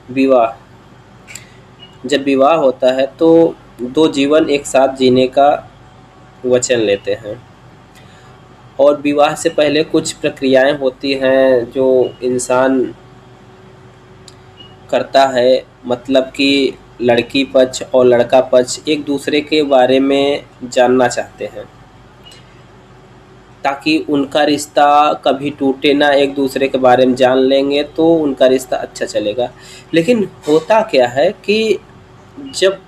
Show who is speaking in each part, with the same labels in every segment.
Speaker 1: विवाह। जब विवाह होता है तो दो जीवन एक साथ जीने का वचन लेते हैं, और विवाह से पहले कुछ प्रक्रियाएं होती हैं जो इंसान करता है। मतलब कि लड़की पक्ष और लड़का पक्ष एक दूसरे के बारे में जानना चाहते हैं, ताकि उनका रिश्ता कभी टूटे ना। एक दूसरे के बारे में जान लेंगे तो उनका रिश्ता अच्छा चलेगा। लेकिन होता क्या है कि जब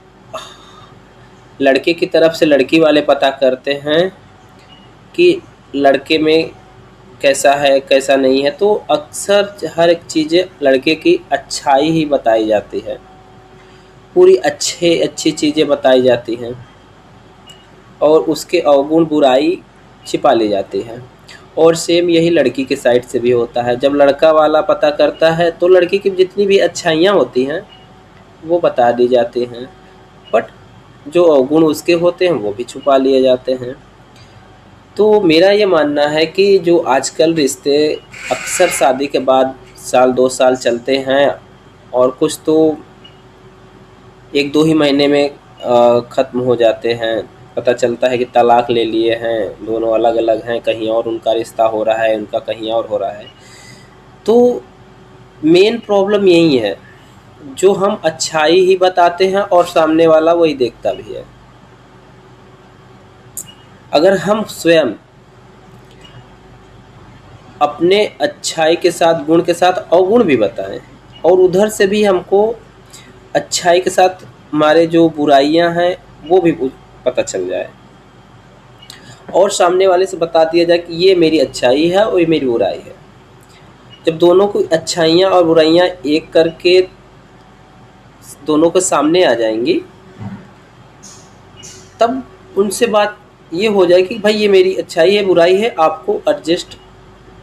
Speaker 1: लड़के की तरफ से लड़की वाले पता करते हैं कि लड़के में कैसा है कैसा नहीं है, तो अक्सर हर एक चीज़ें लड़के की अच्छाई ही बताई जाती है, पूरी अच्छी चीज़ें बताई जाती हैं, और उसके अवगुण बुराई छिपा ली जाती है। और सेम यही लड़की के साइड से भी होता है। जब लड़का वाला पता करता है तो लड़की की जितनी भी अच्छाइयाँ होती हैं वो बता दी जाती हैं, बट जो अवगुण उसके होते हैं वो भी छुपा लिए जाते हैं। तो मेरा ये मानना है कि जो आजकल रिश्ते अक्सर शादी के बाद साल 2 साल चलते हैं, और कुछ तो 1-2 ही महीने में ख़त्म हो जाते हैं। पता चलता है कि तलाक ले लिए हैं, दोनों अलग अलग हैं, कहीं और उनका रिश्ता हो रहा है, उनका कहीं और हो रहा है। तो मेन प्रॉब्लम यही है, जो हम अच्छाई ही बताते हैं और सामने वाला वही देखता भी है। अगर हम स्वयं अपने अच्छाई के साथ गुण के साथ अवगुण भी बताएं, और उधर से भी हमको अच्छाई के साथ हमारे जो बुराइयां हैं वो भी पता चल जाए, और सामने वाले से बता दिया जाए कि ये मेरी अच्छाई है और ये मेरी बुराई है। जब दोनों की अच्छाइयाँ और बुराइयाँ एक करके दोनों के सामने आ जाएंगी, तब उनसे बात ये हो जाएगी कि भाई ये मेरी अच्छाई है बुराई है, आपको एडजस्ट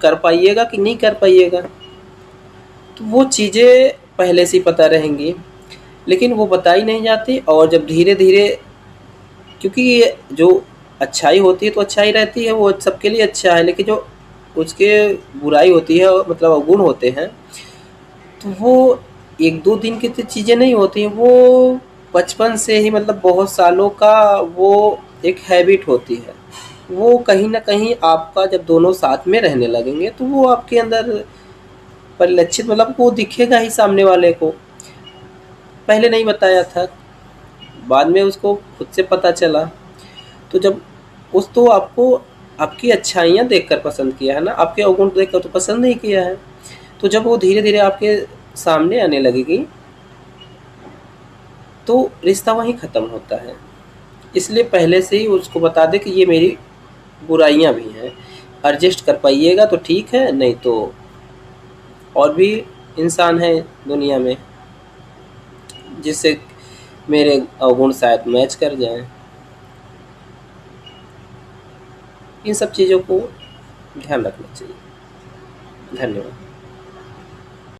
Speaker 1: कर पाइएगा कि नहीं कर पाइएगा। तो वो चीज़ें पहले से ही पता रहेंगी, लेकिन वो बताई नहीं जाती। और जब धीरे धीरे, क्योंकि ये जो अच्छाई होती है तो अच्छाई रहती है, वो सबके लिए अच्छा है, लेकिन जो उसके बुराई होती है मतलब अवगुण होते हैं, तो वो 1-2 दिन की तो चीज़ें नहीं होती हैं, वो बचपन से ही मतलब बहुत सालों का वो एक हैबिट होती है। वो कहीं न कहीं आपका जब दोनों साथ में रहने लगेंगे तो वो आपके अंदर परिलक्षित, मतलब वो दिखेगा ही सामने वाले को। पहले नहीं बताया था, बाद में उसको खुद से पता चला। तो जब उस तो आपको आपकी अच्छाइयाँ देखकर पसंद किया है ना, आपके अवगुण देखकर तो पसंद नहीं किया है। तो जब वो धीरे-धीरे आपके सामने आने लगेगी तो रिश्ता वहीं ख़त्म होता है। इसलिए पहले से ही उसको बता दें कि ये मेरी बुराइयाँ भी हैं, एडजस्ट कर पाइएगा तो ठीक है, नहीं तो और भी इंसान हैं दुनिया में जिससे मेरे अवगुण शायद मैच कर जाएँ। इन सब चीज़ों को ध्यान रखना चाहिए। धन्यवाद।